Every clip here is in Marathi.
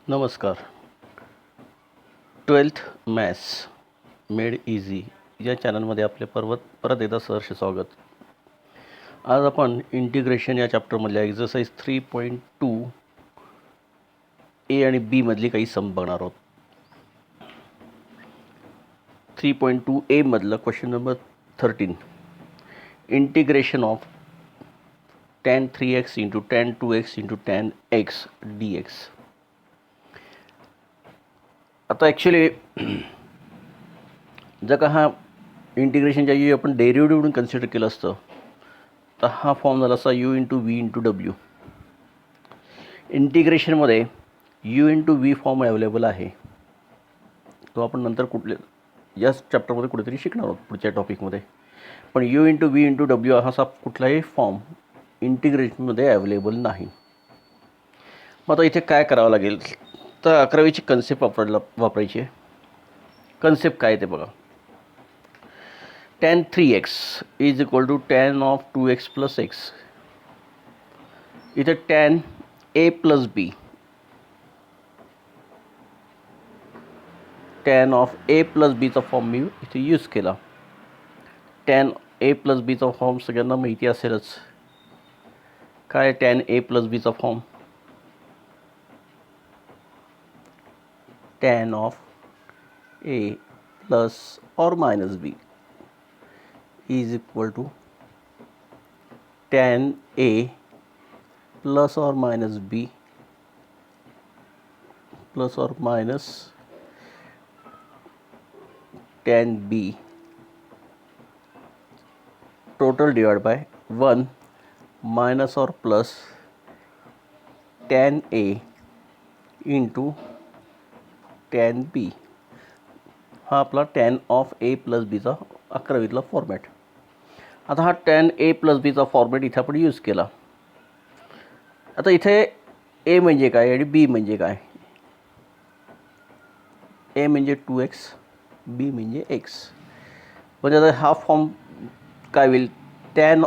नमस्कार. 12th मॅथ्स मेड इझी या चॅनलमध्ये आपले परत एकदा सहर्ष स्वागत. आज आपण इंटिग्रेशन या चॅप्टरमधल्या एक्झरसाइज 3.2 ए आणि बी मधली काही सम बघणार आहोत. 3.2 ए मधलं question number 13, integration of tan 3x into tan 2x into tan x dx. आता ॲक्च्युली जर का हा इंटिग्रेशनच्या ऐवजी आपण डेरिव्हेटिव्ह म्हणून कन्सिडर केलं असतं तर हा फॉर्म झाला असता यू इंटू व्ही इंटू डब्ल्यू. इंटिग्रेशनमध्ये u into v form available आहे, तो आपण नंतर याच चॅप्टरमध्ये कुठेतरी शिकणार आहोत पुढच्या टॉपिकमध्ये. पण u into v into W असा कुठलाही फॉर्म इंटिग्रेशनमध्ये अवेलेबल नाही. मग आता इथे काय करावं लागेल तर 11वीची कन्सेप्ट वापरायची आहे. कन्सेप्ट काय ते बघा. tan 3x is equal to tan of 2x plus x. इथे tan a plus b, tan of a plus बीचा फॉर्म मी इथे यूज केला. tan a प्लस बीचा फॉर्म सगळ्यांना माहिती असेलच. काय tan a प्लस बीचा form? tan of a plus और minus b is equal to tan a plus और माइनस b प्लस और minus tan b total divide by 1 minus और plus tan a into tan b. हा आपला tan ऑफ a प्लस बीचा 11वीतला फॉर्मॅट. आता हा tan a प्लस बीचा फॉर्मॅट इथे आपण यूज केला. आता इथे a म्हणजे काय आणि b म्हणजे काय? a म्हणजे 2x, b म्हणजे x. म्हणजे आता हा फॉर्म काय होईल? tan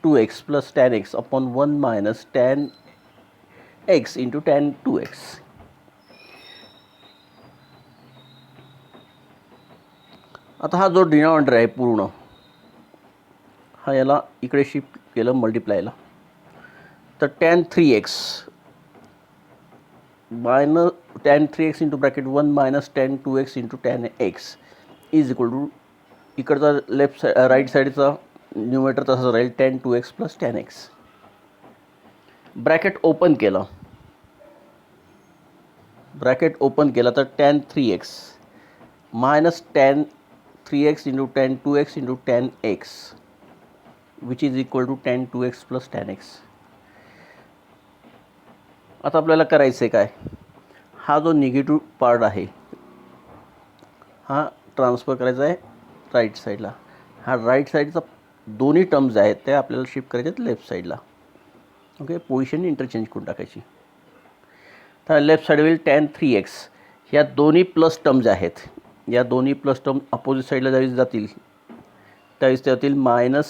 2x plus tan x upon 1 minus tan x into tan 2x. आता हा जो डिनॉमिनेटर आहे पूर्ण हा याला इकडे शिफ्ट केलं मल्टिप्लायला, तर tan 3x minus tan 3x into bracket 1 minus tan 2x into tan x is equal to इकडचा राईट साईडचा न्यूमरेटर तसंच राहील tan 2x plus tan x. Bracket open केला तर tan 3x minus tan 3x into tan 2x into tan x which is equal to tan 2x plus tan x. आता आपल्याला करायचं आहे काय? हा जो निगेटिव्ह पार्ट आहे हा ट्रान्सफर करायचा आहे राईट साईडला. हा राईट साईडचा दोन्ही टर्म्स आहेत ते आपल्याला शिफ्ट करायचे आहेत लेफ्ट साईडला. ओके, पोझिशन इंटरचेंज करून टाकायची. तर लेफ्ट साईड होईल tan 3x. ह्या दोन्ही प्लस टर्म्स आहेत, या दोन्ही प्लस टर्म अपोजिट साईडला ज्यावेळेस जातील त्यावेळेस ते होतील minus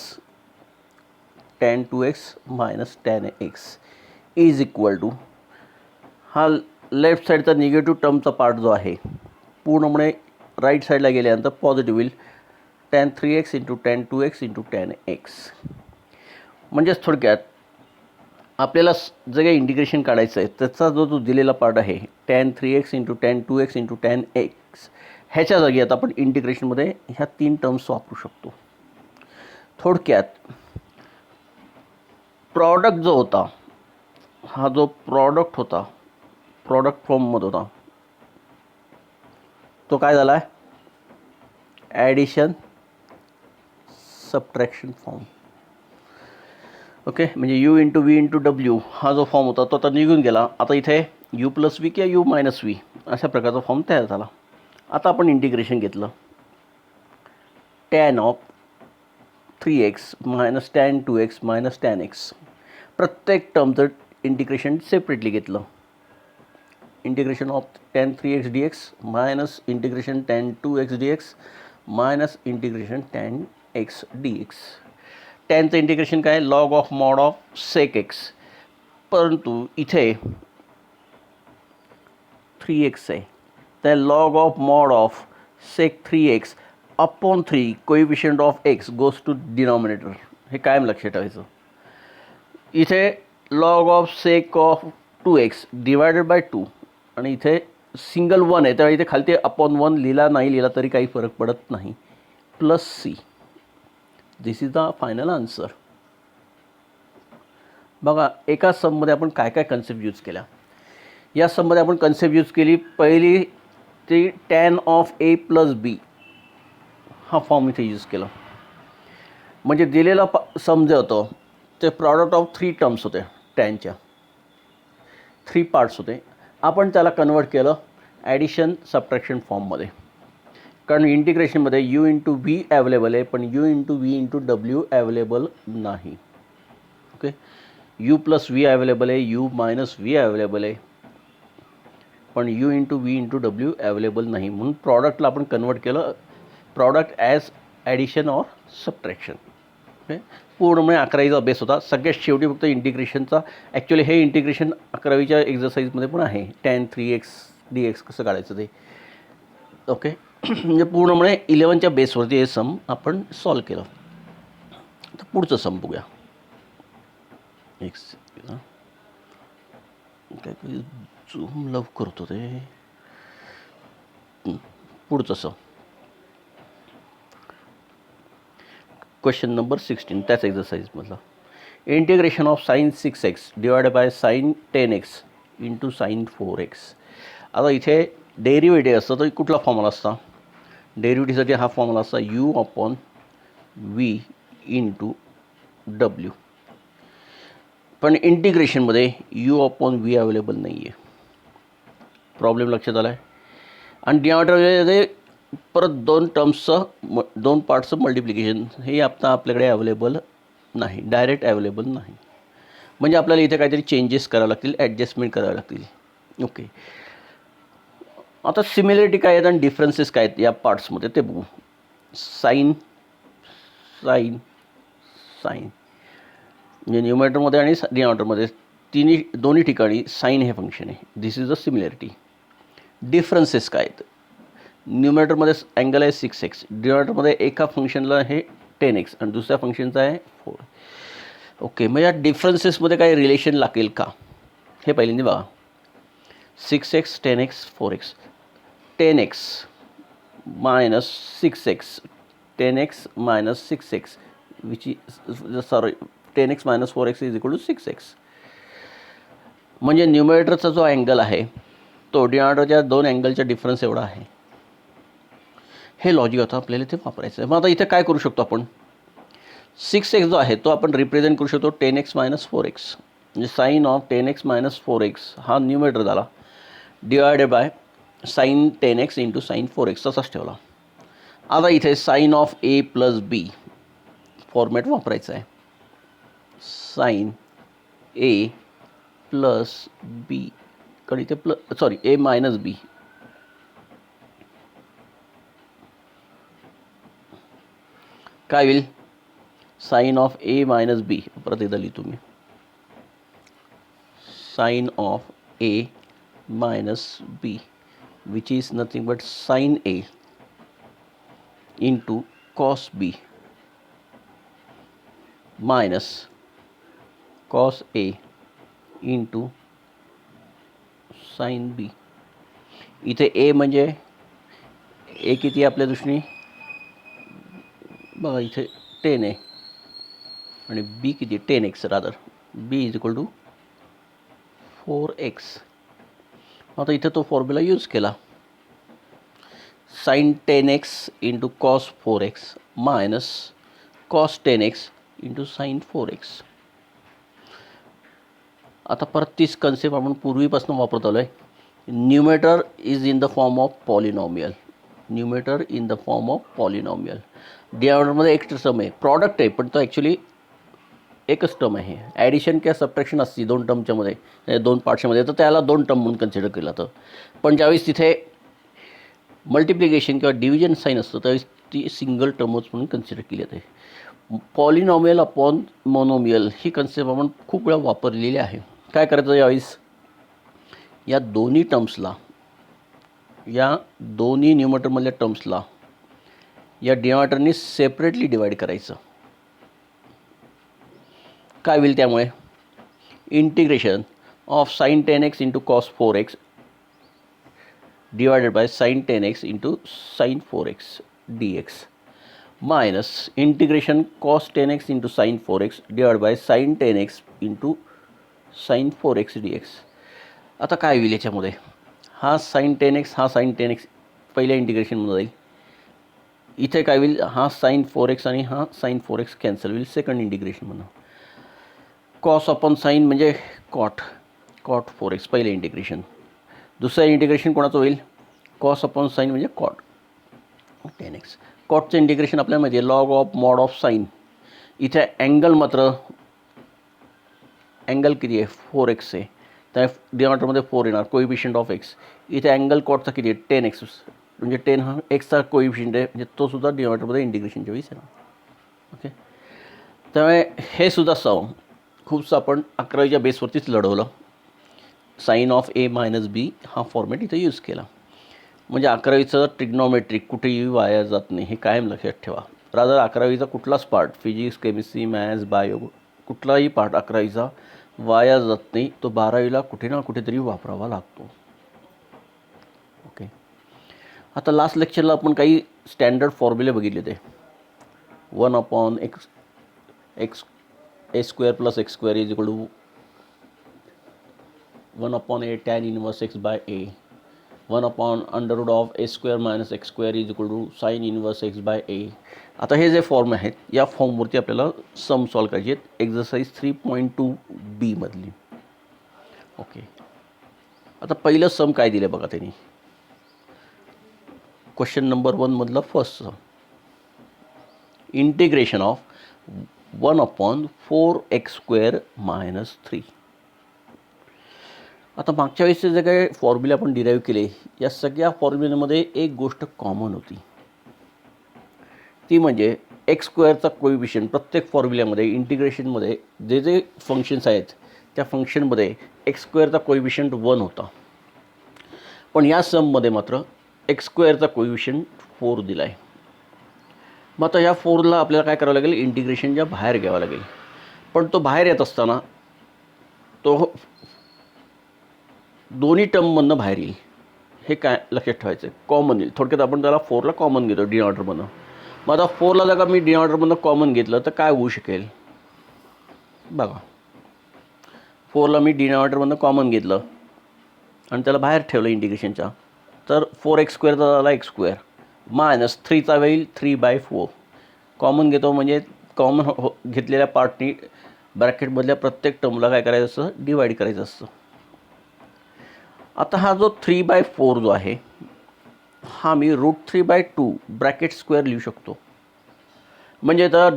tan 2x minus tan x is equal to हा लेफ्ट साईडचा निगेटिव्ह टर्मचा पार्ट जो आहे पूर्णपणे राईट साईडला गेल्यानंतर पॉझिटिव्ह होईल tan 3x into tan 2x into tan x. म्हणजेच थोडक्यात आपल्याला जे काही इंटिग्रेशन काढायचं आहे त्याचा जो दिलेला पार्ट आहे tan 3x into tan 2x into tan x ह्याच्या जागी आता आपण इंटिग्रेशनमध्ये ह्या 3 टर्म्स वापरू शकतो. थोडक्यात प्रॉडक्ट जो होता हा जो प्रॉडक्ट होता प्रॉडक्ट फॉर्ममध्ये होता तो काय झाला आहे? Addition subtraction form. ओके, म्हणजे you into v into W हा जो फॉर्म होता तो आता निघून गेला. आता इथे यू प्लस व्ही किंवा यू मायनस व्ही अशा प्रकारचा फॉर्म तयार झाला. आता आपण इंटिग्रेशन घेतलं tan of 3x minus tan 2x minus tan x. प्रत्येक टर्मचं इंटिग्रेशन सेपरेटली घेतलं. Integration of tan 3x dx minus integration tan 2x dx minus integration tan x dx. टॅनचं इंटिग्रेशन काय? Log of mod of sec x. परंतु इथे 3x आहे, तर log of mod of sec 3x upon 3 coefficient of x goes to denominator. हे कायम लक्षात ठेवायचं. इथे log of sec of 2x divided by 2 आणि इथे सिंगल 1 आहे, त्यामुळे इथे खालती अपॉन 1 लिहिला नाही लिहिला तरी काही फरक पडत नाही. Plus C. This is the final answer. बघा एका सममध्ये आपण काय काय कन्सेप्ट यूज केल्या. या सममध्ये आपण कन्सेप्ट यूज केली. पहिली ती टॅन ऑफ ए प्लस बी हा फॉर्म इथे यूज केला. म्हणजे दिलेला सम जे होतं ते प्रॉडक्ट ऑफ 3 टर्म्स होते, टॅनच्या 3 पार्ट्स होते. आपण त्याला कन्वर्ट केलं ॲडिशन सबट्रॅक्शन फॉर्ममध्ये, कारण इंटिग्रेशनमध्ये यू इंटू व्ही अवेलेबल आहे, पण यू इंटू व्ही इंटू डब्ल्यू अवेलेबल नाही. Okay, u plus v available आहे, यू मायनस व्ही अवेलेबल आहे, पण यू इंटू व्ही इंटू डब्ल्यू अवेलेबल नाही. म्हणून प्रॉडक्टला आपण कन्वर्ट केलं product as addition or subtraction. Okay, पूर्णपणे 11वीचा बेस होता. सगळ्यात शेवटी फक्त इंटिग्रेशनचा. ॲक्च्युली हे इंटिग्रेशन 11वीच्या एक्झरसाईजमध्ये पण आहे, tan 3x dx कसं काढायचं ते. ओके, म्हणजे पूर्णपणे 11च्या बेसवरती हे सम आपण सॉल्व केलं. तर पुढचं सम बघूया. एक्स काय झूम लव करतो ते. पुढचं सम क्वेश्चन नंबर 16 त्याच एक्झरसाईजमधला. Integration of sine 6x divided by sine 10x into sine 4x. आता इथे डेरिव्हेटिव्ह असतं तर कुठला फॉर्म्युला असता. डेरिव्हेटिव्हसाठी हा फॉर्म्युला असता you upon V into W. पण इंटिग्रेशनमध्ये यू अपॉन व्ही अवेलेबल नाही आहे. प्रॉब्लेम लक्षात आला आहे. आणि डिनॉमिनेटरमध्ये परत 2 टर्म्सचं 2 पार्ट्सचं मल्टिप्लिकेशन हे आता आपल्याकडे अवेलेबल नाही, डायरेक्ट अवेलेबल नाही. म्हणजे आपल्याला इथे काहीतरी चेंजेस करावे लागतील, ॲडजस्टमेंट करावे लागतील. ओके, आता सिमिलरिटी काय आहेत आणि डिफरन्सेस काय आहेत या पार्ट्समध्ये ते बघू. साईन साईन साईन म्हणजे न्यूमरेटरमध्ये आणि डिनॉमिनेटरमध्ये दोन्ही ठिकाणी साईन हे फंक्शन आहे. This is a similarity. Differences काय आहेत. न्यूमरेटरमध्ये अँगल आहे 6x, डिनॉमिनेटरमध्ये एका फंक्शनला हे 10x आणि दुसऱ्या फंक्शनचा आहे 4. ओके, मग या डिफरन्सेसमध्ये काही रिलेशन लागेल का हे पहिल्यांदा बघा. 6x 10x 4x 10x minus 6x 10x minus 6x which is 10x minus 4x is equal to 6x. म्हणजे न्यूमरेटरचा जो अँगल आहे तो डिनॉमिनेटरच्या 2 अँगलच्या डिफरन्स एवढा आहे. हे लॉजिक आता आपल्याला इथे वापरायचं आहे. मग आता इथे काय करू शकतो आपण. 6x जो आहे तो आपण रिप्रेझेंट करू शकतो 10x मायनस 4x. म्हणजे sine of 10x minus 4x हा न्यूमरेटर झाला divided by sine 10x into sine 4x तसाच ठेवला. आता इथे sine of A plus B format वापरायचं आहे. साईन ए प्लस बी कडे इथे ए मायनस बी. काय होईल. Sine of a minus b परत एकदा लिहितो मी. Sine of a minus b which is nothing but sine a into cos b minus cos a into sine b. इथे ए म्हणजे ए किती आपल्या दृष्टीने बघा इथे 10 आहे आणि बी किती 10x rather. B is equal to 4x. आता इथे तो फॉर्म्युला यूज केला. Sine 10x into cos 4x minus cos 10x into sine 4x. आता परत तीच कन्सेप्ट आपण पूर्वीपासून वापरत आलो आहे. Numerator is in the form of polynomial. Numerator in the form of polynomial. डिनॉमिनेटरमध्ये एक टर्म आहे, प्रॉडक्ट आहे, पण तो ॲक्च्युली एकच टर्म आहे. ॲडिशन किंवा सबट्रॅक्शन असते 2 टर्मच्यामध्ये 2 पार्ट्समध्ये तर त्याला 2 टर्म म्हणून कन्सिडर केलं जातं. पण ज्यावेळेस तिथे मल्टिप्लिकेशन किंवा डिव्हिजन साईन असतं त्यावेळेस ती सिंगल टर्मच म्हणून कन्सिडर केली जाते. पॉलिनॉमियल अपॉन मोनोमियल ही कन्सेप्ट आपण खूप वेळा वापरलेली आहे. काय करायचं यावेळेस या दोन्ही टर्म्सला या दोन्ही न्यूमरेटरमधल्या टर्म्सला या डिनॉमिनेटरनी सेपरेटली डिवाईड करायचं. काय होईल त्यामुळे? Integration of sign 10x into cos 4x divided by sine 10x into sine 4x dx minus integration cos 10x into sine 4x divide bye sine 10x into sine 4x dx. आता काय होईल याच्यामध्ये? हा साइन 10x हा साइन 10x पहिल्या इंटिग्रेशनमध्ये जाईल. इथे काय होईल? हा साइन 4x आणि हा साइन 4x कॅन्सल होईल सेकंड इंटिग्रेशनमधून. कॉस अपॉन साइन म्हणजे कॉट 4x पहिलं इंटिग्रेशन. दुसरं इंटिग्रेशन कोणाचं होईल? कॉस अपॉन साइन म्हणजे कॉट 10x. कॉटचं इंटिग्रेशन आपल्याला माहिती आहे log of mod of sine. इथे अँगल मात्र अँगल किती आहे? 4x आहे. त्या डिनॉमिनेटरमध्ये 4 येणार कोइफिशियंट ऑफ x. इथे अँगल कॉटचा किती आहे? 10x म्हणजे 10 हा एक्सचा कोइफिशियंट आहे म्हणजे तो सुद्धा डिनॉमिनेटरमध्ये इंटिग्रेशनच्या वेळेस येणार. ओके. त्यामुळे हे सुद्धा खूपसं आपण 11वीच्या बेसवरतीच लढवलं. साइन ऑफ a मायनस बी हा फॉर्मॅट इथं यूज केला. म्हणजे 11वीचं ट्रिग्नॉमेट्रिक कुठेही वाया जात नाही हे कायम लक्षात ठेवा. रादर 11वीचा कुठलाच part physics chemistry maths bio कुठलाही पार्ट 11वीचा वाया जात नाही. तो 12वीला कुठे ना कुठेतरी वापरावा लागतो. ओके. आता लास्ट लेक्चरला आपण काही स्टँडर्ड फॉर्म्युले बघितले ते 1/x a square plus x square is equal to 1/a tan inverse x by a 1/√ of a square minus x square is equal to sine inverse x by a. आता हे जे फॉर्म आहेत या फॉर्मवरती आपल्याला सम सॉल्व करायचे आहेत एक्झरसाइज 3.2b मधली. ओके. आता पहिलं सम काय दिलं बघा त्यांनी. क्वेश्चन नंबर 1 मधलं first sum integration of 1/4x square minus 3. आता मागच्या वेळेसचे जे काही फॉर्म्युले आपण डिराईव्ह केले या सगळ्या फॉर्म्युल्यामध्ये एक गोष्ट कॉमन होती. ती म्हणजे एक्स स्क्वेअरचा कोइफिशियंट प्रत्येक फॉर्म्युल्यामध्ये इंटिग्रेशनमध्ये जे जे फंक्शन्स आहेत त्या फंक्शनमध्ये एक्स स्क्वेअरचा कोइफिशियंट 1 होता. पण या सममध्ये मात्र एक्स स्क्वेअरचा कोइफिशियंट 4 दिला आहे. मग आता या 4ला आपल्याला काय करावं लागेल? इंटिग्रेशनच्या बाहेर घ्यावं लागेल. पण तो बाहेर येत असताना तो दोन्ही टर्ममधनं बाहेर येईल. हे काय लक्षात ठेवायचं आहे? कॉमन येईल. थोडक्यात आपण त्याला 4ला कॉमन घेतो डिनॉमिनेटरमधनं. मग आता 4ला जर का मी डिनॉमिनेटरमधनं कॉमन घेतलं तर काय होऊ शकेल बघा. 4ला मी डिनॉमिनेटरमधनं कॉमन घेतलं आणि त्याला बाहेर ठेवलं इंटिग्रेशनच्या तर 4x स्क्वेअरचा झाला x स्क्वेअर मायनस 3चा होईल 3/4. कॉमन घेतो म्हणजे कॉमन घेतलेल्या पार्टनी ब्रॅकेटमधल्या प्रत्येक टर्मला काय करायचं असतं? डिवाईड करायचं असतं. आता हा जो 3/4 जो आहे हा मी √3/2 ब्रॅकेट स्क्वेअर लिहू शकतो. म्हणजे आता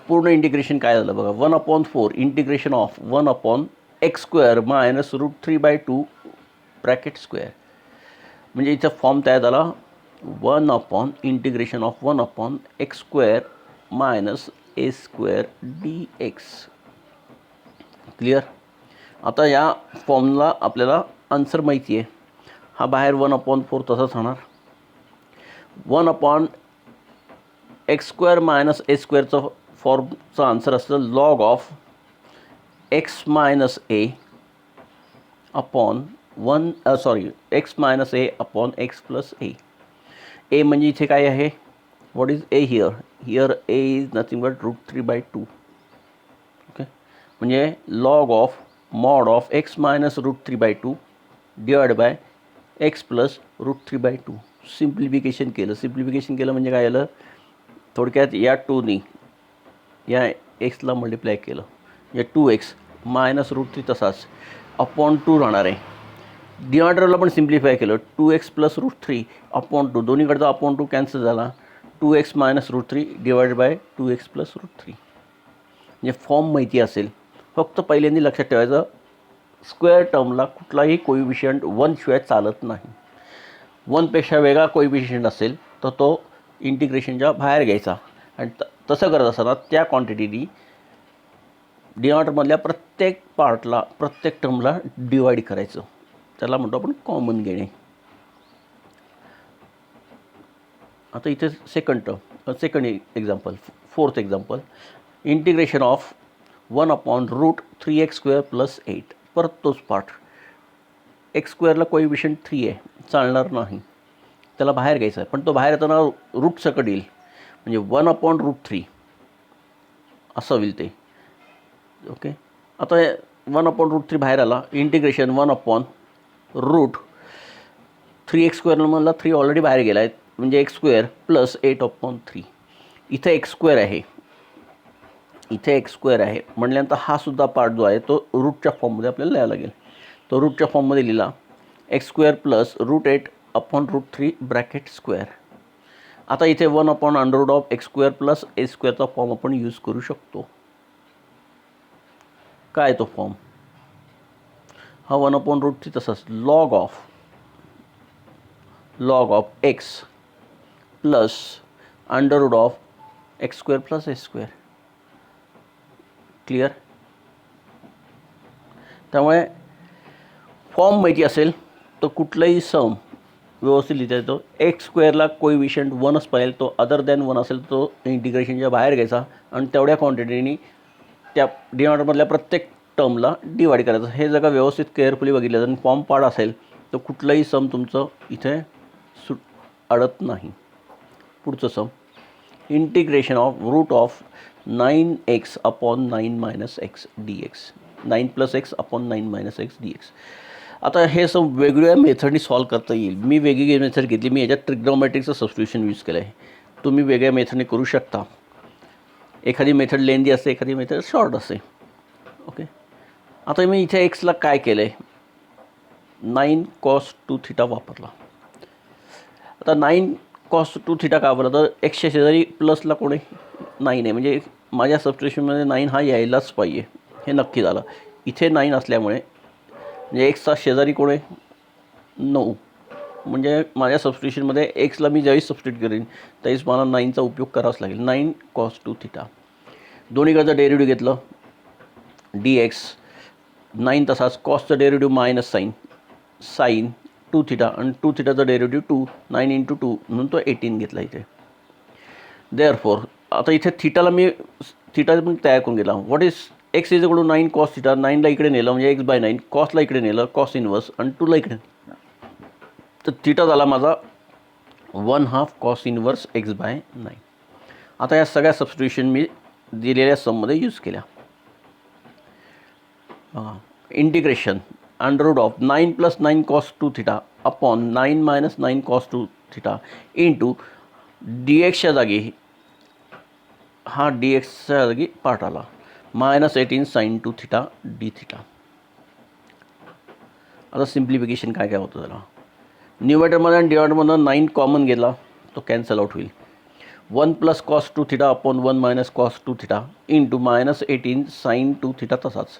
पूर्ण इंटिग्रेशन काय झालं बघा. 1/4 integration of 1/x square minus √3/2 bracket square. म्हणजे इथं फॉर्म तयार झाला 1/इंटिग्रेशन of 1/x square minus a square dx. Clear? आता या फॉर्मला आपल्याला आन्सर माहिती आहे. हा बाहेर 1/4 तसाच राहणार. 1/x स्क्वेअर मायनस a स्क्वेअरचं फॉर्मचं आन्सर असतं log of x minus a upon x minus a upon x plus a. a म्हणजे इथे काय आहे? What is a here a is nothing but √3/2. Okay. म्हणजे log of mod of x minus √3/2 divide by x plus √3/2. Simplification केलं म्हणजे काय झालं? थोडक्यात या 2नी या एक्सला मल्टिप्लाय केलं या 2x मायनस √3 तसाच अपॉन 2 राहणार आहे. डिनॉमिनेटरला पण सिम्प्लिफाय केलं 2x प्लस √3 अपॉन 2 दोन्हीकडचा अपॉन 2 कॅन्सल झाला 2x minus √3 divide by 2x plus √3. म्हणजे फॉर्म माहिती असेल फक्त पहिल्यांदा लक्षात ठेवायचं स्क्वेअर टर्मला कुठलाही कोइफिशियंट 1 शिवाय चालत नाही. 1पेक्षा वेगळा कोइफिशियंट असेल तर तो इंटिग्रेशनच्या बाहेर घ्यायचा आणि तसं करत असताना त्या क्वांटिटीनी डिनॉमिनेटरमधल्या प्रत्येक पार्टला प्रत्येक टर्मला डिवाईड करायचं. त्याला म्हणतो आपण कॉमन घेणे. आता इथे second example, fourth example, integration of 1/√3x² + 8. परत तोच पार्ट, एक्स स्क्वेअरला कोइफिशियंट 3 आहे, चालणार नाही, त्याला बाहेर घ्यायचं आहे, पण तो बाहेर येताना रूट सकट येईल, म्हणजे 1/√3 असं होईल ते. ओके, आता 1/√3 बाहेर आला, इंटिग्रेशन 1/√3x² मला 3 ऑलरेडी बाहेर गेला आहे, म्हणजे x² + 8/3. इथे x² आहे, इथे x² आहे म्हटल्यानंतर हा सुद्धा पार्ट जो आहे तो रूटच्या फॉर्ममध्ये आपल्याला लिहायला लागेल. तो रूटच्या फॉर्ममध्ये लिहिला, x² + √8/√3 ब्रॅकेट स्क्वेअर. आता इथे 1/√x² + a² फॉर्म आपण यूज करू शकतो. काय तो फॉर्म? हा 1/√3 तसाच log of x plus √x² + a². Clear? त्यामुळे फॉर्म माहिती असेल तर कुठलाही सम व्यवस्थित लिहिता येतो. x² कोइफिशियंट 1च पाहिजे, तो अदर दॅन 1 असेल तो इंटिग्रेशनच्या बाहेर घ्यायचा आणि तेवढ्या क्वांटिटीनी त्या डिनॉमिनेटरमधल्या प्रत्येक टर्मला डिवाईड करायचं. हे जर का व्यवस्थित केअरफुली बघितलं आणि फॉर्म पाड असेल तर कुठलंही सम तुमचं इथे अडत नाही. पुढचं सम, integration of √9x/9 - x dx, 9 + x/9 - x dx. आता हे सम वेगवेगळ्या मेथडनी सॉल्व करता येईल. मी वेगळी मेथड घेतली, मी याच्यात ट्रिग्नोमेट्रिकचं सबस्टिट्यूशन यूज केलं आहे. तुम्ही वेगळ्या मेथडने करू शकता. एखादी मेथड लेंदी असते, एखादी मेथड शॉर्ट असते. ओके, आता मी इथे एक्सला काय केलं आहे, 9 cos 2θ वापरला. आता 9 cos 2θ का वापरला, तर एक्सच्या शेजारी प्लसला कोणी 9 आहे, म्हणजे माझ्या सबस्टिट्यूशनमध्ये 9 हा यायलाच पाहिजे, हे नक्की झालं. इथे 9 असल्यामुळे म्हणजे एक्सचा शेजारी कोण आहे 9, म्हणजे माझ्या सबस्टिट्यूशनमध्ये एक्सला मी ज्यावेळी सबस्टिट्यूट करेन त्यावेळेस मला 9चा उपयोग करावाच लागेल. 9 cos 2θ. दोन्हीकडचं डेरिव्हेटिव्ह घेतलं dx, 9 तसाच, कॉसचं डेरिव्हेटिव्ह मायनस साईन 2θ आणि 2θचं डेरिव्हेटिव्ह 2, 9 × 2 म्हणून तो 18 घेतला इथे. देअरफॉर आता इथे थिटाला मी पण तयार करून गेला. What is x = 9 cos θ. 9ला इकडे नेलं म्हणजे x/9, कॉसला इकडे नेलं कॉस इनवर्स आणि 2ला इकडे, तर थिटा झाला माझा 1/2 cos इनवर्स x/9. आता या सगळ्या सबस्टिट्यूशन मी दिलेल्या सममध्ये यूज केल्या. इंटिग्रेशन √9 + 9 cos 2θ / 9 - 9 cos 2θ इंटू dxच्या जागी, हा dxच्या जागी पार्ट आला, -18 sin 2θ dθ. आता सिम्प्लिफिकेशन काय होतं त्याला, न्यूमरेटरमध्ये आणि डिनॉमिनेटरमधून 9 कॉमन गेला, तो कॅन्सल आउट होईल. 1 + cos 2θ / 1 - cos 2θ इंटू -18 sin 2θ तसाच.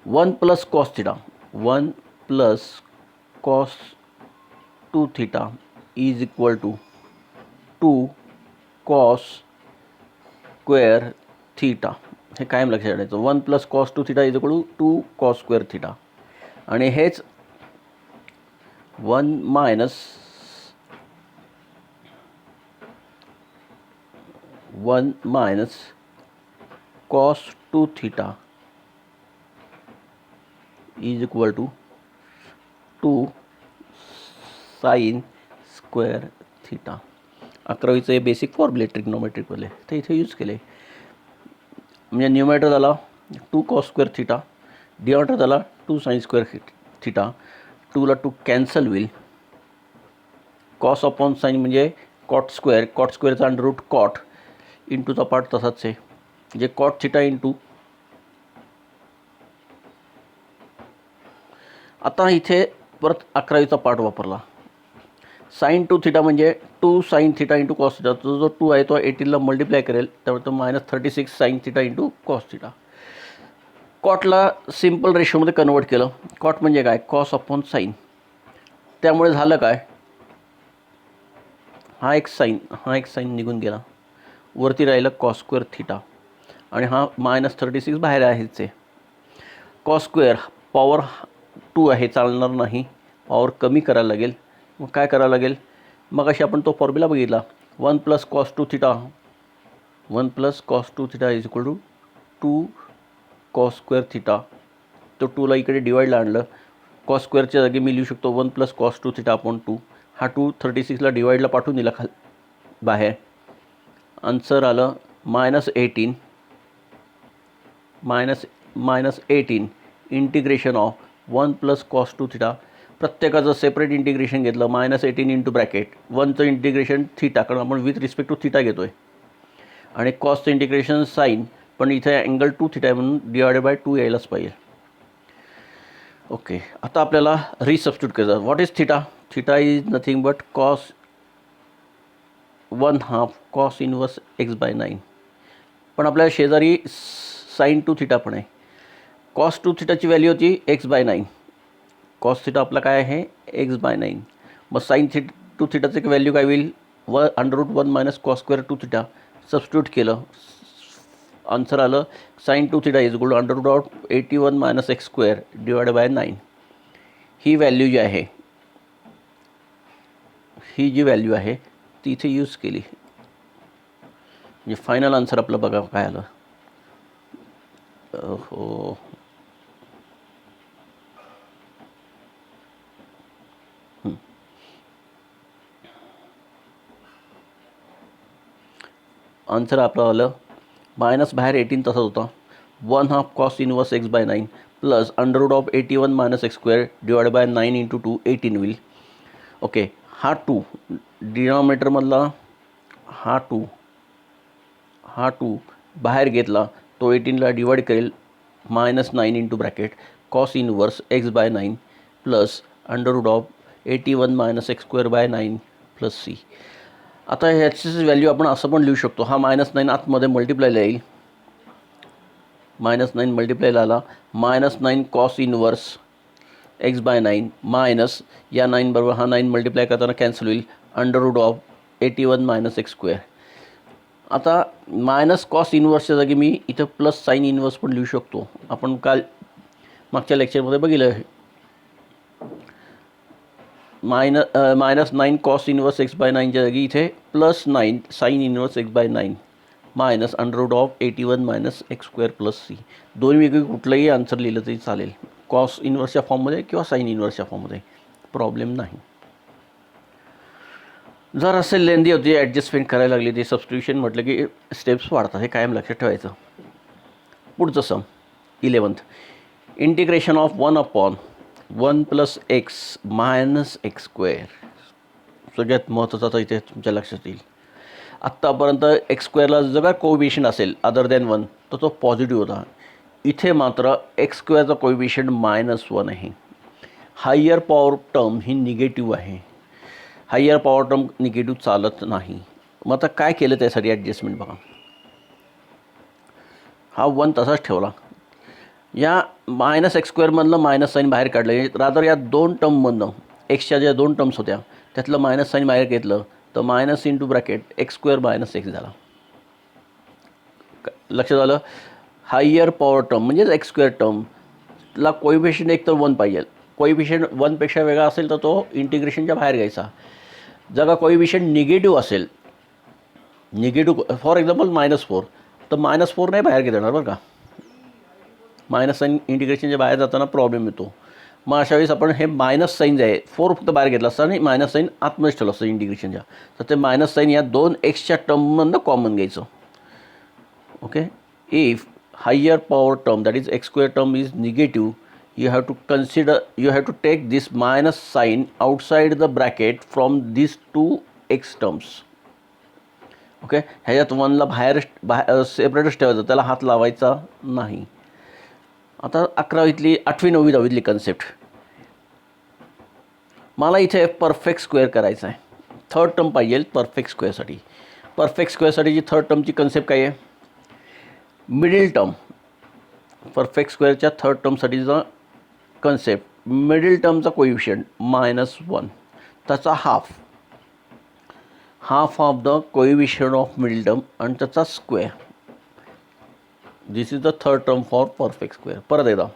1 + cos θ, 1 + cos 2θ = 2 cos स्क्वेअर θ. हे कायम लक्षात ठेवायचं. 1 + cos 2θ = 2 cos स्क्वेअर θ. आणि हेच 1 - cos 2θ = 2 sin स्क्वेअर θ. 11वीचं हे बेसिक फॉर्म्युले ट्रिग्नोमेट्रिकवाले ते इथे यूज केले. म्हणजे न्यूमरेटर झाला 2 cos स्क्वेअर θ, डिनॉमिनेटर झाला 2 sin स्क्वेअर θ. 2ला 2 कॅन्सल होईल, कॉस अपॉन साईन म्हणजे कॉट स्क्वेअरचा अंडररूट कॉट, इंटूचा पार्ट तसाच आहे, म्हणजे कॉट θ इंटू. आता इथे परत 11वीचा पार्ट वापरला. साईन 2θ म्हणजे 2 sin θ इंटू कॉस θ. जो 2 आहे तो 18ला मल्टिप्लाय करेल, त्यामुळे तो -36 sin θ इंटू कॉस θ. कॉटला सिम्पल रेशोमध्ये कन्वर्ट केलं. कॉट म्हणजे काय, कॉस अपॉन साईन. त्यामुळे झालं काय, हा एक साईन निघून गेला, वरती राहिलं कॉस स्क्वेअर θ आणि हा -36 बाहेर आहेच आहे. कॉस स्क्वेअर पॉवर 2 आहे, चालणार नाही, पॉवर कमी करायला लागेल. मग काय करावं लागेल, मग अशी आपण तो फॉर्म्युला बघितला, 1 plus cos 2 theta, 1 plus cos 2 theta is equal to 2 cos square theta. तो 2ला इकडे डिवाईडला आणलं, कॉस स्क्वेअरच्या जागी मी लिहू शकतो 1 प्लस कॉस 2 थिटा अपॉन 2. हा 2 36ला डिवाईडला पाठवून दिला बाहेर. आन्सर आलं -18 -18 integration of 1 plus cos 2 theta. प्रत्येकाचं सेपरेट इंटिग्रेशन घेतलं, -18 इंटू ब्रॅकेट 1चं इंटिग्रेशन थिटा, कारण आपण विथ रिस्पेक्ट टू थिटा घेतो आहे, आणि कॉसचं इंटिग्रेशन साईन, पण इथे अँगल 2 थिटा आहे म्हणून डिवायडेड बाय 2 यायलाच पाहिजे. ओके, आता आपल्याला रिसबस्टिट्यूट करायचं. What is theta? Theta is nothing but cos 1/2 cos inverse x/9. पण आपल्या शेजारी साईन 2 थिटा पण आहे. कॉस 2 थिटाची व्हॅल्यू होती x/9. कॉस थिटा आपला काय आहे x/9. मग साईन 2 थिटाचं व्हॅल्यू काय होईल? √1 minus cos square 2 theta. Substitute केलं, आन्सर आलं sine 2 theta is equal to √81 minus x square divided by 9. ही व्हॅल्यू जी आहे, ही जी व्हॅल्यू आहे ती इथे यूज केली, म्हणजे फायनल आन्सर आपलं बघा काय आलं. हो, आन्सर आपलं आलं मायनस बाहेर 18 तसाच होता, 1/2 cos inverse x/9 plus √81 minus x square divided by 9 into 2 18 होईल. ओके, हा 2 डिनॉमिनेटरमधला हा 2 बाहेर घेतला, तो 18ला डिवाइड करेल, -9 into bracket cos inverse x/9 plus √81 minus x square by 9 plus C. आता ह्याची व्हॅल्यू आपण असं पण लिहू शकतो, हा -9 आतमध्ये मल्टिप्लायला येईल, -9 मल्टिप्लायला आला, -9 कॉस इनवर्स x/9 मायनस या 9 बरोबर हा 9 मल्टिप्लाय करताना कॅन्सल होईल, √81 मायनस एक्स स्क्वेअर. आता मायनस कॉस इनवर्सच्या जागी मी इथं प्लस साईन इनवर्स पण लिहू शकतो. आपण काल मागच्या लेक्चरमध्ये बघितलं, -9 कॉस इनवर्स x/9च्या जागी इथे +9 sine inverse x/9 minus √81 minus x square plus C. दोन वेगळी कुठलंही आन्सर लिहिलं तरी चालेल, कॉस इनवर्सच्या फॉर्ममध्ये किंवा साईन इनवर्सच्या फॉर्ममध्ये, प्रॉब्लेम नाही. जर असे लेंदी होती, ॲडजस्टमेंट करायला लागली, ते सबस्टिट्यूशन म्हटलं की स्टेप्स वाढतात, हे कायम लक्षात ठेवायचं. पुढचं सम 11th, integration of 1/1 plus x minus x square. सगळ्यात महत्त्वाचा इथे तुमच्या लक्षात येईल, आत्तापर्यंत एक्स स्क्वेअरला जर कोएफिशियंट असेल अदर दॅन 1 तर तो पॉझिटिव्ह होता. इथे मात्र एक्स स्क्वेअरचा कोएफिशियंट -1 आहे. हायर पॉवर टर्म ही निगेटिव्ह आहे. हायर पॉवर टर्म निगेटिव्ह चालत नाही. मग आता काय केलं त्यासाठी ॲडजस्टमेंट बघा, हा 1 तसाच ठेवला, या मायनस एक्स स्क्वेअरमधलं मायनस साईन बाहेर काढलं, रादर या 2 टर्ममधनं एक्सच्या ज्या 2 टर्म्स होत्या त्यातलं मायनस साईन बाहेर घेतलं, तर minus into bracket x square minus x झाला. लक्षात आलं? हायर पॉवर टर्म म्हणजेच एक्स स्क्वेअर टर्मला कोएफिशियंट एक तर 1 पाहिजे. कोएफिशियंट 1पेक्षा वेगळा असेल तर तो इंटिग्रेशनच्या बाहेर घ्यायचा. जर का कोएफिशियंट निगेटिव्ह असेल, निगेटिव्ह फॉर एक्झाम्पल -4, तर -4 नाही बाहेर घेता येणार बरं का, मायनस साईन इंटिग्रेशनच्या बाहेर जाताना प्रॉब्लेम येतो. मग अशा वेळेस आपण हे मायनस साईन जे आहे 4 फक्त बाहेर घेतला असतं आणि मायनस साईन आतमध्येच ठेवलं असतं इंटिग्रेशनच्या, तर ते मायनस साईन या 2 एक्सच्या टर्ममधनं कॉमन घ्यायचं. Okay, if higher power term that is X square term is negative, you have to take this minus sign outside the bracket from these 2 x terms. Okay, ह्याच्यात 1ला बाहेर सेपरेटच ठेवायचं, त्याला हात लावायचा नाही. आता 11वीतली 8वी 9वी 10वीतली कन्सेप्ट, मला इथे परफेक्ट स्क्वेअर करायचा आहे. थर्ड टर्म पाहिजे परफेक्ट स्क्वेअरसाठी. परफेक्ट स्क्वेअरसाठीची थर्ड टर्मची कन्सेप्ट काय आहे? Middle term. परफेक्ट स्क्वेअरच्या थर्ड टर्मसाठीचा कन्सेप्ट, मिडिल टर्मचा कोएफिशियंट -1, त्याचा half of the coefficient of middle term आणि त्याचा square. This is the third term for perfect square. परत एकदा,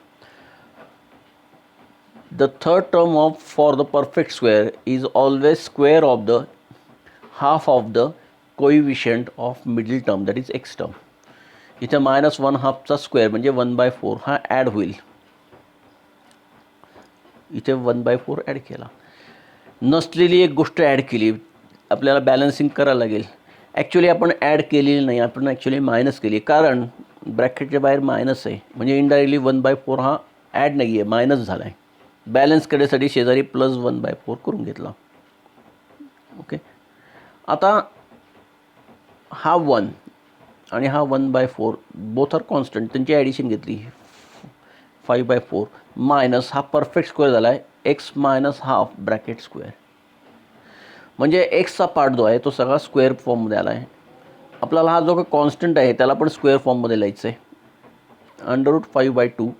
the third term for the perfect square is always square of the half of the coefficient of middle term that is x term. इथे -1/2चा स्क्वेअर म्हणजे 1/4 हा ॲड होईल. इथे 1/4 ॲड केला. नसलेली एक गोष्ट ॲड केली, आपल्याला बॅलन्सिंग करायला लागेल. ॲक्च्युली आपण ॲड केलेली नाही, आपण ॲक्च्युली मायनस केली, कारण ब्रॅकेटच्या बाहेर मायनस आहे, म्हणजे इनडायरेक्टली 1/4 हा ॲड नाही आहे, मायनस झाला आहे. बॅलन्स करण्यासाठी शेजारी +1/4 करून घेतला. ओके. आता हा 1 आणि हा 1/4 बोथ आर कॉन्स्टंट, त्यांची ॲडिशन घेतली 5/4 मायनस हा परफेक्ट स्क्वेअर झाला आहे x minus half bracket square. म्हणजे एक्सचा पार्ट जो आहे तो सगळा स्क्वेअर फॉर्ममध्ये आला आहे. आपल्याला हा जो काही कॉन्स्टंट आहे त्याला पण स्क्वेअर फॉर्ममध्ये लिहायचं आहे. √5/2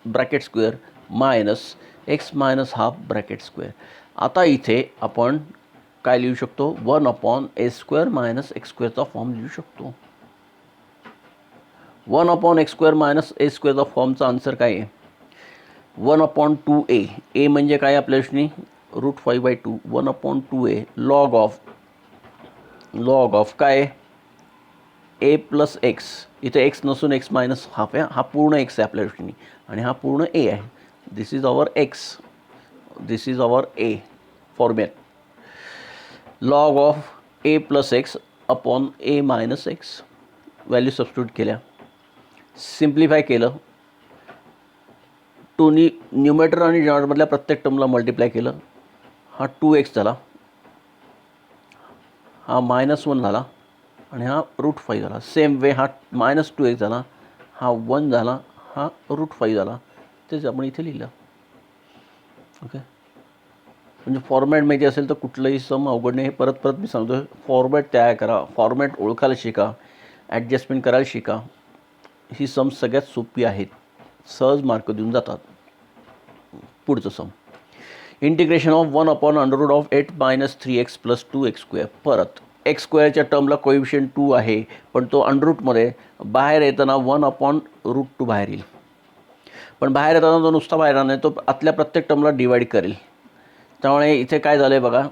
bracket square minus x minus half bracket square. आता इथे आपण काय लिहू शकतो, 1/a² मायनस x² फॉर्म लिहू शकतो. 1/x² - a² फॉर्मचा आन्सर काय आहे, 1/2a. ए म्हणजे काय आपल्या दृष्टीने √5/2 1/2a लॉग ऑफ काय a + x. इथे x नसून x मायनस हाफ आहे, हा पूर्ण x आहे आपल्या दृष्टीने आणि हा पूर्ण a आहे. This is our x, this is our a format. Log of a + x upon a - x. Value substitute केल्या, सिम्प्लिफाय केलं, टूनी न्यूमरेटर आणि डिनॉमिनेटरमधल्या प्रत्येक टर्मला मल्टिप्लाय केलं. हा 2x झाला, हा -1 झाला आणि हा √5 झाला. सेम वे हा -2x झाला, हा 1 झाला, हा √5 झाला. तेच आपण इथे लिहिलं. ओके. म्हणजे फॉर्मॅट माहिती असेल तर कुठलंही सम अवघड नाही. हे परत मी सांगतो, फॉर्मॅट तयार करा, फॉर्मॅट ओळखायला शिका, ॲडजस्टमेंट करायला शिका. ही सम सगळ्यात सोपी आहेत, सहज मार्क देऊन जातात. पुढचं सम, इंटिग्रेशन ऑफ 1/√8 - 3x + 2x². परत x² टर्मला कोइफिशियंट 2 आहे, पण तो अंडररूटमध्ये बाहेर येताना 1/√2 बाहेर येईल. पण बाहेर येताना तो नुसता बाहेर येणार नाही, तो आतल्या प्रत्येक टर्मला डिवाईड करेल. त्यामुळे इथे काय झालं आहे बघा,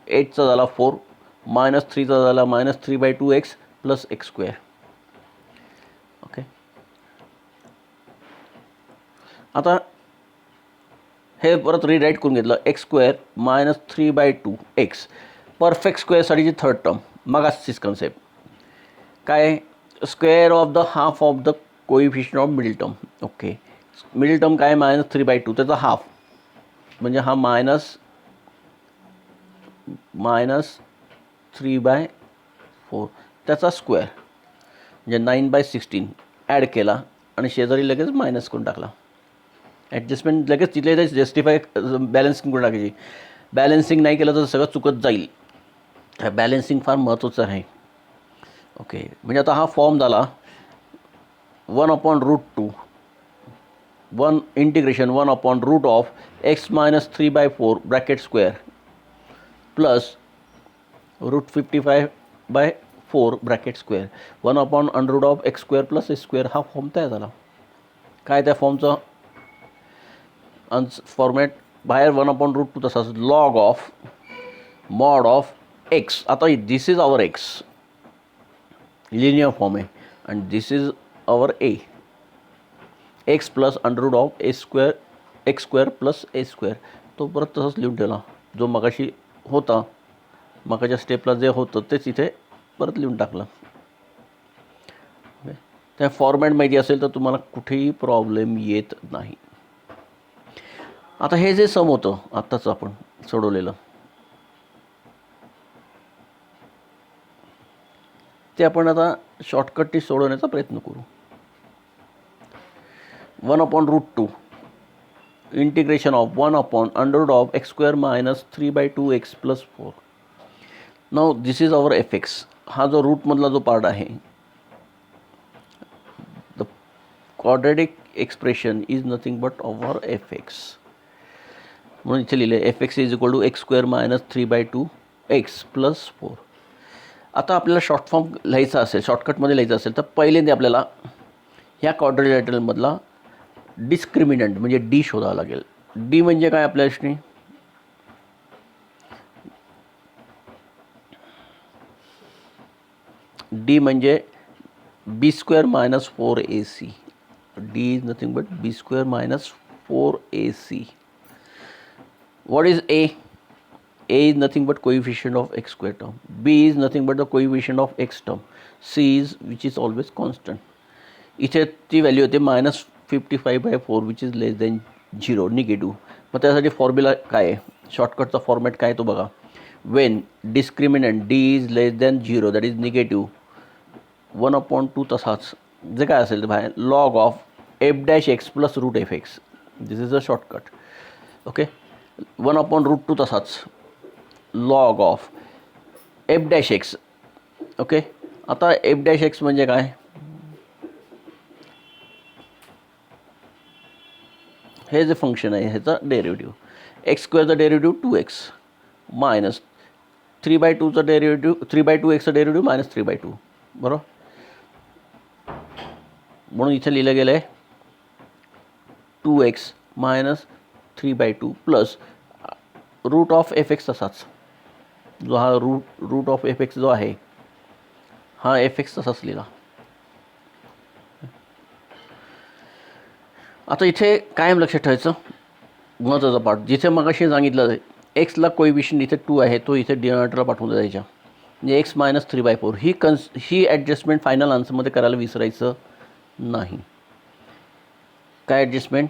8चा झाला 4, -3चा झाला -3/2x + x². ओके. आता हे परत रिराईट करून घेतलं, x² - 3/2x. परफेक्ट स्क्वेअरसाठीची थर्ड टर्म, मगाचीच कन्सेप्ट काय, square of the half of the coefficient of middle term. Okay. Middle term काय -3/2, त्याचा हाफ म्हणजे हा -3/4 त्याचा स्क्वेअर म्हणजे 9/16 ॲड केला आणि शेजारी लगेच मायनस करून टाकला. ॲडजस्टमेंट लगेच तिथले जस्टिफाय बॅलन्सिंग करून टाकायची. बॅलन्सिंग नाही केलं तर सगळं चुकत जाईल. बॅलन्सिंग फार महत्त्वाचं आहे. ओके. म्हणजे आता हा फॉर्म झाला 1/√2 1 integration 1/√x - 3/4 bracket square plus √55/4 bracket square 1/√x² + a². हा फॉर्म तयार झाला. काय त्या फॉर्मचं फॉर्मॅट, बाहेर 1/√2 तसाच, log of mod of x. आता this is our x, linear form आहे, आणि this is our a, x + √a², x² + a². तो परत तसंच लिहून ठेवला, जो मगाशी होता, मगाच्या स्टेपला जे होतं तेच इथे परत लिहून टाकलं. त्या फॉर्मॅट माहिती असेल तर तुम्हाला कुठेही प्रॉब्लेम येत नाही. आता हे जे सम होतं आत्ताच आपण सोडवलेलं, ते आपण आता शॉर्टकटनी सोडवण्याचा प्रयत्न करू. 1/√2 integration of 1/√x² - 3/2x + 4. Now this is our fx. हा जो रूटमधला जो पार्ट आहे, the quadratic expression is nothing but our fx. म्हणून इथे लिहिले fx = x² - 3/2x + 4. आता आपल्याला शॉर्ट फॉर्म लिहायचा असेल, शॉर्टकटमध्ये लिहायचं असेल तर पहिल्यांदा आपल्याला ह्या क्वाड्रिलॅटरलमधला डिस्क्रिमिनंट म्हणजे डी शोधावा लागेल. डी म्हणजे काय आपल्या दृष्टीने, डी म्हणजे b square minus 4ac. D is nothing but b square minus 4ac. What is a? A is nothing but coefficient of x square term. B is nothing but the coefficient of x term. C is which is always constant. इथे ती व्हॅल्यू होते -55/4 which is less than 0 negative. मग त्यासाठी फॉर्म्युला काय आहे, शॉर्टकटचा फॉर्मॅट काय तो बघा. Wien discriminant D is less than 0 that is negative 1/2 तसाच जे काय असेल ते बाहेर log of f'(x + √f(x). This is a shortcut. Okay, 1/√2 तसाच लॉग ऑफ f'(x). ओके, आता f'(x) म्हणजे काय, हे जे फंक्शन आहे ह्याचा derivative. x² derivative 2x minus 3/2चा डेरिव्हेटिव्ह 3/2x डेरिव्हेटिव्ह मायनस 3/2 बरोबर. म्हणून इथे लिहिलं गेलं आहे 2x minus 3/2 plus route of f(x) तसाच जो हा रूट ऑफ f(x) जो आहे हा f(x) तसाच लिहिला. आता इथे कायम लक्षात ठेवायचं महत्त्वाचा पार्ट, जिथे मगाशी सांगितलं एक्सला कोएफिशिएंट इथे 2 आहे तो इथे डिनॉमिनेटरला पाठवून द्यायच्या, म्हणजे x मायनस 3/4 ही ॲडजस्टमेंट फायनल आन्सरमध्ये करायला विसरायचं नाही. काय ॲडजस्टमेंट,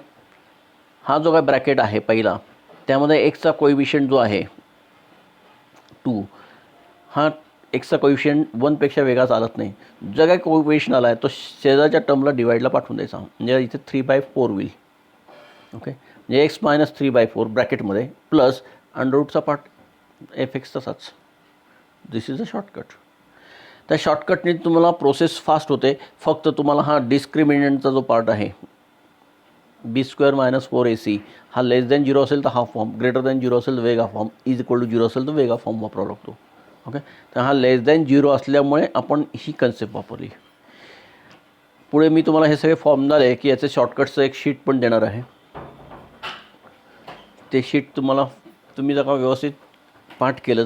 हा जो काय ब्रॅकेट आहे पहिला त्यामध्ये एक्सचा कोएफिशिएंट जो आहे 2, हा एक्सचा कोएफिशिएंट 1पेक्षा वेगळा चालत नाही. जो काय कोएफिशिएंट आला आहे तो शेजारच्या टर्मला डिवाईडला पाठवून द्यायचा, म्हणजे इथे 3/4 होईल. ओके, म्हणजे x मायनस 3/4 ब्रॅकेटमध्ये प्लस अंडररूटचा पार्ट f(x) तसाच. This is a shortcut. त्या शॉर्टकटने तुम्हाला प्रोसेस फास्ट होते. फक्त तुम्हाला हा डिस्क्रिमिनंटचा जो पार्ट आहे b² मायनस 4ac हा लेस दॅन 0 असेल तर हा फॉर्म, ग्रेटर दॅन 0 असेल तर वेगळा फॉर्म, इज इक्वल टू 0 असेल तर वेगळा फॉर्म वापरावा लागतो. ओके, तर हा लेस दॅन 0 असल्यामुळे आपण ही कन्सेप्ट वापरली. पुढे मी तुम्हाला हे सगळे फॉर्म झाले की याचे शॉर्टकटचं एक शीट पण देणार आहे. ते शीट तुम्ही जर का व्यवस्थित पाठ केलं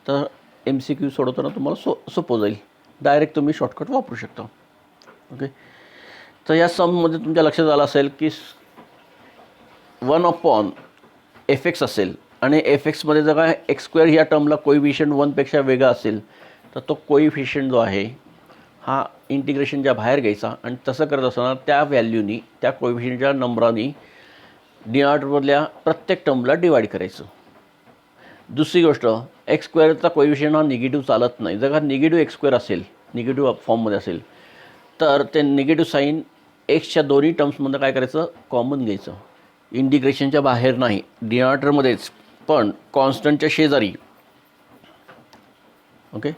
तर MCQ सोडवताना तुम्हाला सोपं जाईल. डायरेक्ट तुम्ही शॉर्टकट वापरू शकता. ओके, तर या सममध्ये तुमच्या लक्षात आलं असेल की 1/f(x) असेल आणि f(x) जर का x² ह्या टर्मला कोएफिशिएंट 1पेक्षा वेगळा असेल तर तो कोएफिशिएंट जो आहे हा इंटिग्रेशनच्या बाहेर घ्यायचा आणि तसं करत असताना त्या व्हॅल्यूनी त्या कोएफिशिएंटच्या नंबरानी डिनॉमिनेटरमधल्या प्रत्येक टर्मला डिवाईड करायचं. दुसरी गोष्ट, x² कोएफिशिएंट हा निगेटिव्ह चालत नाही. जर का निगेटिव्ह x² असेल, निगेटिव्ह फॉर्ममध्ये असेल तर ते निगेटिव्ह साईन एक्सच्या दोन्ही टर्म्समध्ये काय करायचं, कॉमन घ्यायचं. इंटिग्रेशनच्या बाहेर नाही, डिनॉमिनेटरमध्येच, पण कॉन्स्टंटच्या शेजारी. ओके,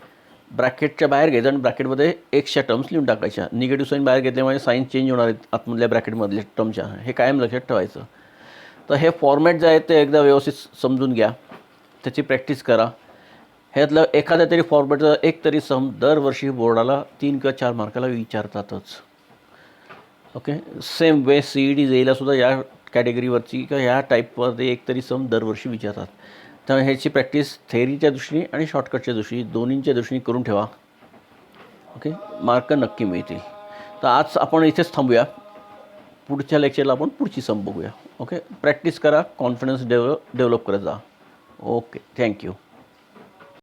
ब्रॅकेटच्या बाहेर घ्यायचं आणि ब्रॅकेटमध्ये एक्सच्या टर्म्स लिहून टाकायच्या. निगेटिव्ह साईन बाहेर घेतल्यामुळे साईन चेंज होणार आहेत आतमधल्या ब्रॅकेटमधल्या टर्मच्या, हे कायम लक्षात ठेवायचं. तर हे फॉर्मॅट जे आहे ते एकदा व्यवस्थित समजून घ्या, त्याची प्रॅक्टिस करा. ह्यातलं एखाद्या तरी फॉर्मॅटचं एक तरी सम दरवर्षी बोर्डाला 3 किंवा 4 मार्काला विचारतातच. ओके, सेम वे CET जेईला सुद्धा या कॅटेगरीवरची किंवा ह्या टाईपवरती एक तरी सम दरवर्षी विचारतात. तर ह्याची प्रॅक्टिस थेअरीच्या दृष्टीने आणि शॉर्टकटच्या दृष्टीने दोन्हींच्या दृष्टीने करून ठेवा. ओके, मार्क नक्की मिळतील. तर आज आपण इथेच थांबूया. पुढच्या लेक्चरला आपण पुढची सम बघूया. ओके, प्रॅक्टिस करा, कॉन्फिडन्स डेव्हलप करत जा. Okay, thank you.